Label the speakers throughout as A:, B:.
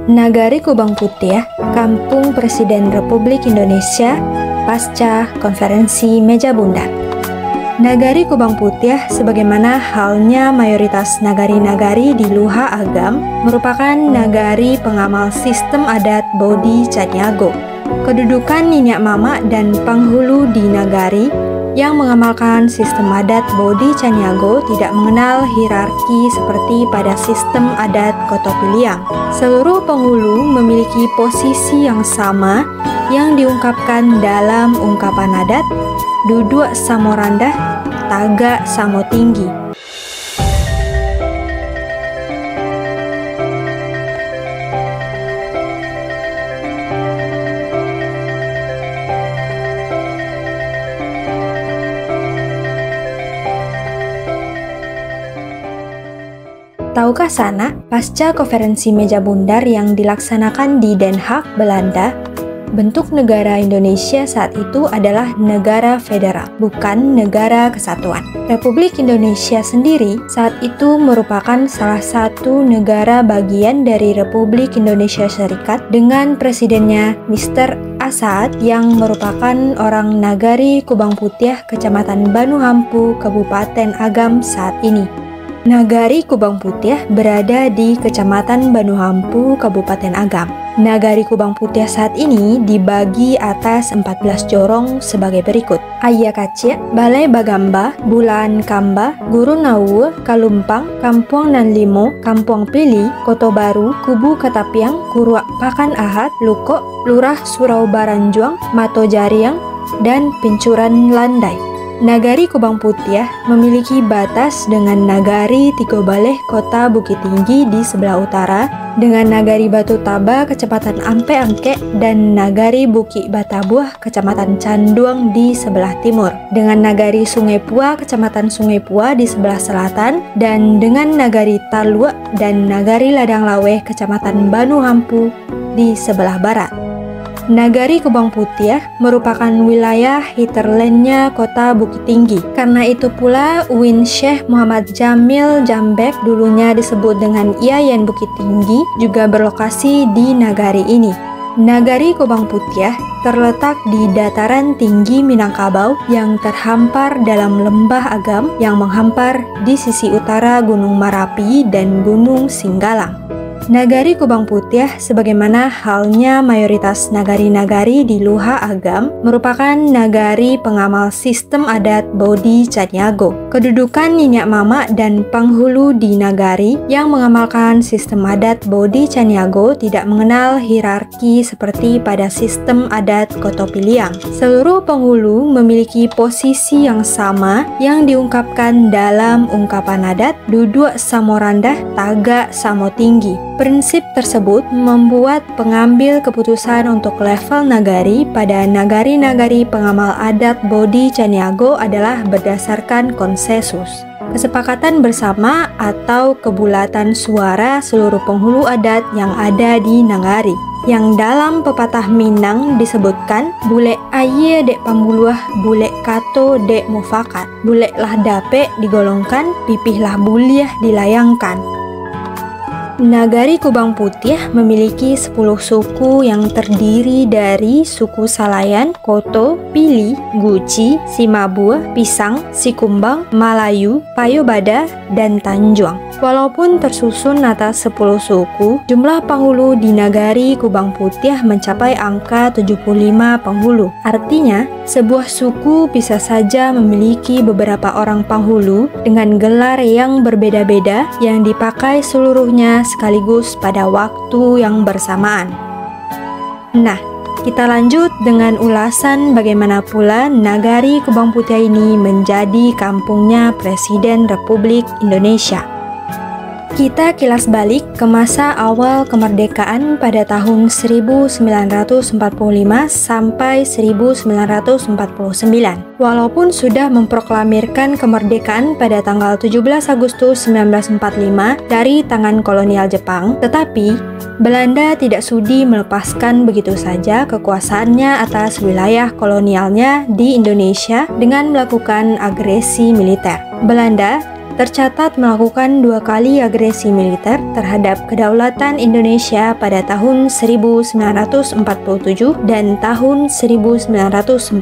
A: Nagari Kubang Putih, Kampung Presiden Republik Indonesia, pasca Konferensi Meja Bundar. Nagari Kubang Putih, sebagaimana halnya mayoritas nagari-nagari di Luha Agam, merupakan nagari pengamal sistem adat Bodi Caniago. Kedudukan Niniak Mama dan penghulu di nagari yang mengamalkan sistem adat Bodi Caniago tidak mengenal hierarki seperti pada sistem adat Koto Piliang. Seluruh penghulu memiliki posisi yang sama yang diungkapkan dalam ungkapan adat Duduk Samo Randah, Taga Samo Tinggi. Tahukah Sana, pasca konferensi Meja Bundar yang dilaksanakan di Den Haag, Belanda, bentuk negara Indonesia saat itu adalah negara federal, bukan negara kesatuan. Republik Indonesia sendiri saat itu merupakan salah satu negara bagian dari Republik Indonesia Serikat dengan presidennya Mr. Asad yang merupakan orang nagari Kubang Putih, Kecamatan Banuhampu, Kabupaten Agam saat ini. Nagari Kubang Putih berada di Kecamatan Banuhampu, Kabupaten Agam. Nagari Kubang Putih saat ini dibagi atas 14 jorong sebagai berikut: Ayah Kacik, Balai Bagamba, Bulan Kamba, Guru Nawu, Kalumpang, Kampung Nanlimo, Kampung Pili, Koto Baru, Kubu Katapiang, Kuruak Pakan Ahad, Lukok, Lurah Surau Baranjuang, Mato Jariang, dan Pincuran Landai. Nagari Kubang Putih memiliki batas dengan Nagari Tigo Baleh Kota Bukit Tinggi di sebelah utara, dengan Nagari Batu Taba Kecamatan Ampe Angke dan Nagari Buki Batabuah Kecamatan Canduang di sebelah timur, dengan Nagari Sungai Pua Kecamatan Sungai Pua di sebelah selatan, dan dengan Nagari Talua dan Nagari Ladang Laweh Kecamatan Banuhampu di sebelah barat. Nagari Kubang Putih merupakan wilayah hinterlandnya Kota Bukit Tinggi. Karena itu pula UIN Syekh Muhammad Jamil Jambek, dulunya disebut dengan IAIN Bukit Tinggi, juga berlokasi di nagari ini. Nagari Kubang Putih terletak di dataran tinggi Minangkabau yang terhampar dalam lembah Agam yang menghampar di sisi utara Gunung Marapi dan Gunung Singgalang. Nagari Kubang Putih, sebagaimana halnya mayoritas nagari-nagari di Luha Agam, merupakan nagari pengamal sistem adat Bodi Caniago. Kedudukan Niniak Mama dan penghulu di nagari yang mengamalkan sistem adat Bodi Caniago tidak mengenal hierarki seperti pada sistem adat Koto Piliang. Seluruh penghulu memiliki posisi yang sama yang diungkapkan dalam ungkapan adat Duduk Samo Randah, Taga Samo Tinggi. Prinsip tersebut membuat pengambil keputusan untuk level nagari pada nagari-nagari pengamal adat Bodi Caniago adalah berdasarkan konsensus, kesepakatan bersama atau kebulatan suara seluruh penghulu adat yang ada di nagari, yang dalam pepatah Minang disebutkan bule aye dek pambuluah, bule kato dek mufakat, bule lah dape digolongkan, pipih lah buliah dilayangkan. Nagari Kubang Putih memiliki 10 suku yang terdiri dari suku Salayan, Koto, Pili, Guci, Simabua, Pisang, Sikumbang, Malayu, Payobada, dan Tanjuang. Walaupun tersusun atas 10 suku, jumlah penghulu di Nagari Kubang Putih mencapai angka 75 penghulu. Artinya, sebuah suku bisa saja memiliki beberapa orang penghulu dengan gelar yang berbeda-beda yang dipakai seluruhnya sekaligus pada waktu yang bersamaan. Nah, kita lanjut dengan ulasan bagaimana pula Nagari Kubang Putih ini menjadi kampungnya Presiden Republik Indonesia. Kita kilas balik ke masa awal kemerdekaan pada tahun 1945 sampai 1949. Walaupun sudah memproklamirkan kemerdekaan pada tanggal 17 Agustus 1945 dari tangan kolonial Jepang, tetapi Belanda tidak sudi melepaskan begitu saja kekuasaannya atas wilayah kolonialnya di Indonesia dengan melakukan agresi militer. Belanda tercatat melakukan 2 kali agresi militer terhadap kedaulatan Indonesia pada tahun 1947 dan tahun 1949.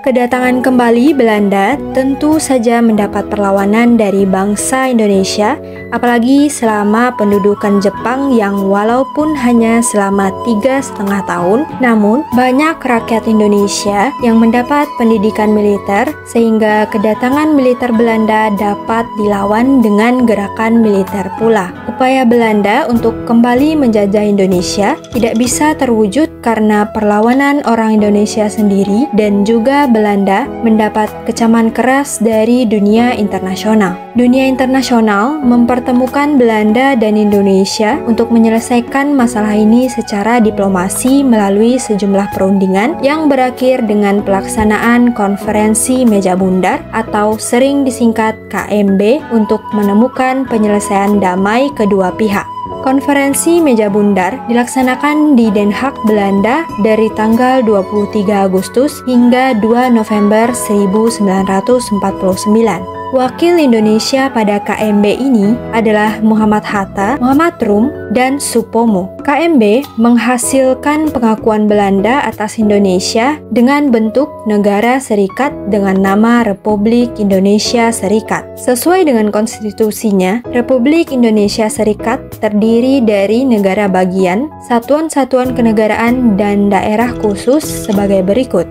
A: Kedatangan kembali Belanda tentu saja mendapat perlawanan dari bangsa Indonesia, apalagi selama pendudukan Jepang yang walaupun hanya selama 3,5 tahun, namun banyak rakyat Indonesia yang mendapat pendidikan militer sehingga kedatangan militer Belanda dapat dilawan dengan gerakan militer pula. Upaya Belanda untuk kembali menjajah Indonesia tidak bisa terwujud karena perlawanan orang Indonesia sendiri dan juga Belanda mendapat kecaman keras dari dunia internasional. Dunia internasional mempertemukan Belanda dan Indonesia untuk menyelesaikan masalah ini secara diplomasi melalui sejumlah perundingan yang berakhir dengan pelaksanaan konferensi meja bundar atau sering disingkat KMB untuk menemukan penyelesaian damai kedua pihak. Konferensi meja bundar dilaksanakan di Den Haag, Belanda dari tanggal 23 Agustus hingga 2 November 1949. Wakil Indonesia pada KMB ini adalah Muhammad Hatta, Muhammad Rum, dan Supomo. KMB menghasilkan pengakuan Belanda atas Indonesia dengan bentuk negara serikat dengan nama Republik Indonesia Serikat. Sesuai dengan konstitusinya, Republik Indonesia Serikat terdiri dari negara bagian, satuan-satuan kenegaraan, dan daerah khusus sebagai berikut.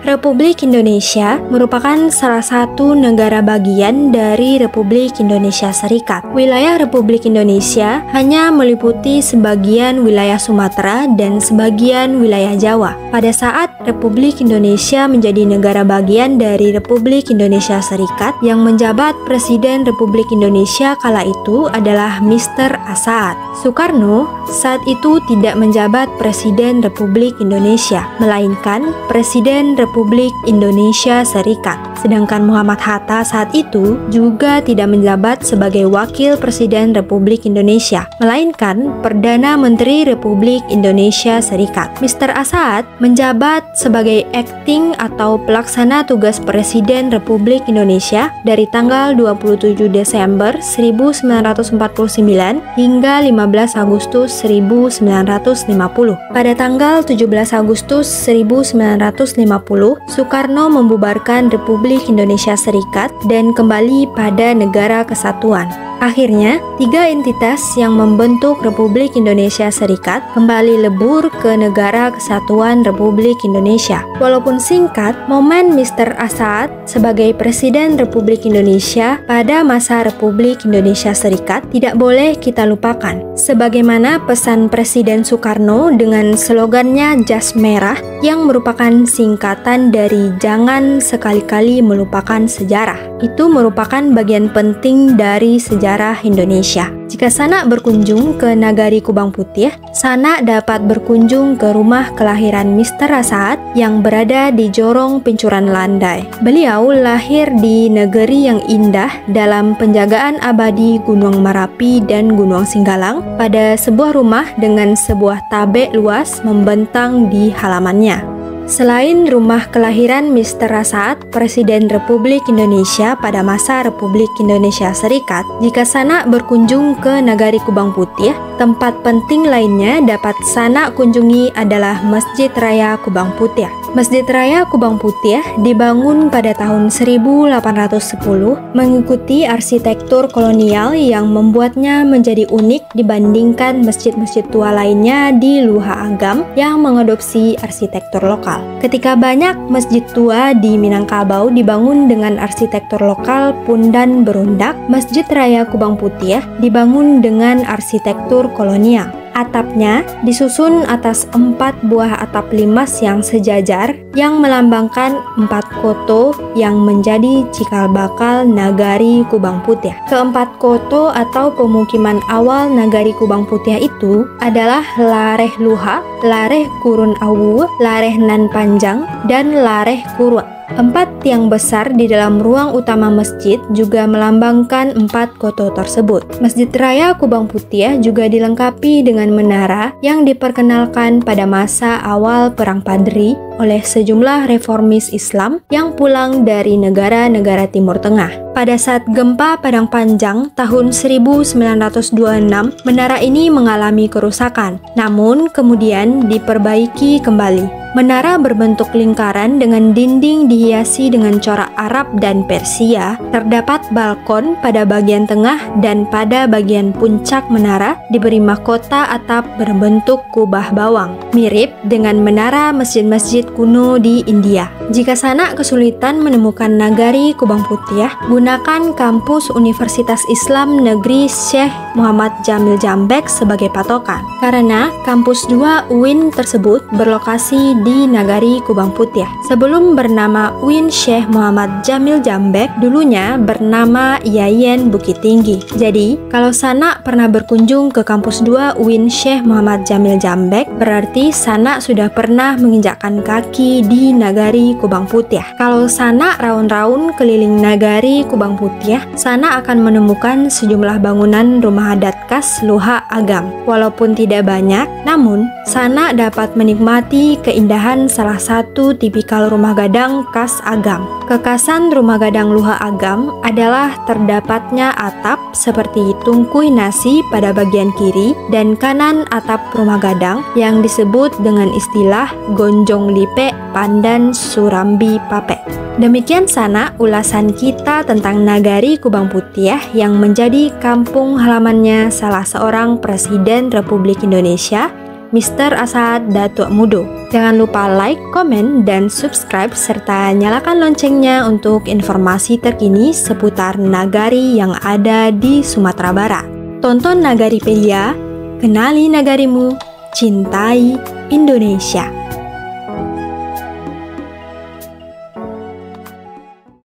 A: Republik Indonesia merupakan salah satu negara bagian dari Republik Indonesia Serikat. Wilayah Republik Indonesia hanya meliputi sebagian wilayah Sumatera dan sebagian wilayah Jawa. Pada saat Republik Indonesia menjadi negara bagian dari Republik Indonesia Serikat, yang menjabat Presiden Republik Indonesia kala itu adalah Mr. Assaat. Soekarno saat itu tidak menjabat Presiden Republik Indonesia, melainkan Presiden Republik Indonesia Serikat. Sedangkan Muhammad Hatta saat itu juga tidak menjabat sebagai Wakil Presiden Republik Indonesia, melainkan Perdana Menteri Republik Indonesia Serikat. Mr. Assaat menjabat sebagai acting atau pelaksana tugas Presiden Republik Indonesia dari tanggal 27 Desember 1949 hingga 15 Agustus 1950. Pada tanggal 17 Agustus 1950, Soekarno membubarkan Republik Indonesia Serikat dan kembali pada Negara Kesatuan. Akhirnya, 3 entitas yang membentuk Republik Indonesia Serikat kembali lebur ke Negara Kesatuan Republik Indonesia. Walaupun singkat, momen Mr. Assaat sebagai Presiden Republik Indonesia pada masa Republik Indonesia Serikat tidak boleh kita lupakan. Sebagaimana pesan Presiden Soekarno dengan slogannya Jas Merah yang merupakan singkatan dari Jangan Sekali-kali Melupakan Sejarah. Itu merupakan bagian penting dari sejarah Indonesia. Jika sanak berkunjung ke Nagari Kubang Putih, sanak dapat berkunjung ke rumah kelahiran Mr. Assaat yang berada di Jorong Pincuran Landai. Beliau lahir di negeri yang indah dalam penjagaan abadi Gunung Merapi dan Gunung Singgalang pada sebuah rumah dengan sebuah tabek luas membentang di halamannya. Selain rumah kelahiran Mr. Assaat, Presiden Republik Indonesia pada masa Republik Indonesia Serikat, jika sanak berkunjung ke Nagari Kubang Putih, tempat penting lainnya dapat sanak kunjungi adalah Masjid Raya Kubang Putih. Masjid Raya Kubang Putih dibangun pada tahun 1810 mengikuti arsitektur kolonial yang membuatnya menjadi unik dibandingkan masjid-masjid tua lainnya di Luha Agam yang mengadopsi arsitektur lokal. Ketika banyak masjid tua di Minangkabau dibangun dengan arsitektur lokal pundan berundak, Masjid Raya Kubang Putih dibangun dengan arsitektur kolonial. Atapnya disusun atas 4 buah atap limas yang sejajar yang melambangkan 4 koto yang menjadi cikal bakal Nagari Kubang Putih. Keempat koto atau pemukiman awal Nagari Kubang Putih itu adalah Lareh Luha, Lareh Kurun Awu, Lareh Nan Panjang, dan Lareh Kurwa. 4 tiang besar di dalam ruang utama masjid juga melambangkan 4 koto tersebut. Masjid Raya Kubang Putih juga dilengkapi dengan menara yang diperkenalkan pada masa awal Perang Padri oleh sejumlah reformis Islam yang pulang dari negara-negara Timur Tengah. Pada saat gempa Padang Panjang tahun 1926, menara ini mengalami kerusakan, namun kemudian diperbaiki kembali. Menara berbentuk lingkaran dengan dinding dihiasi dengan corak Arab dan Persia. Terdapat balkon pada bagian tengah dan pada bagian puncak menara diberi mahkota atap berbentuk kubah bawang, mirip dengan menara masjid-masjid kuno di India. Jika Sanak kesulitan menemukan nagari Kubang Putih, gunakan kampus Universitas Islam Negeri Syekh Muhammad Jamil Jambek sebagai patokan, karena kampus 2 UIN tersebut berlokasi di Nagari Kubang Putih. Sebelum bernama UIN Syekh Muhammad Jamil Jambek, dulunya bernama IAIN Bukit Tinggi. Jadi, kalau Sanak pernah berkunjung ke kampus 2 UIN Syekh Muhammad Jamil Jambek, berarti Sanak sudah pernah menginjakkan kaki di Nagari Kubang Putih. Kalau Sanak raun-raun keliling Nagari Kubang Putih, Sanak akan menemukan sejumlah bangunan rumah adat khas Luhak Agam. Walaupun tidak banyak, namun Sanak dapat menikmati keindahan salah satu tipikal rumah gadang khas Agam. Kekhasan rumah gadang Luhak Agam adalah terdapatnya atap seperti tungkuy nasi pada bagian kiri dan kanan atap rumah gadang yang disebut dengan istilah gonjong lipe pandan surambi pape. Demikian Sanak ulasan kita tentang Nagari Kubang Putih yang menjadi kampung halamannya salah seorang Presiden Republik Indonesia, Mr. As'ad Datuk Mudo. Jangan lupa like, komen, dan subscribe serta nyalakan loncengnya untuk informasi terkini seputar nagari yang ada di Sumatera Barat. Tonton Nagaripedia, kenali nagarimu, cintai Indonesia.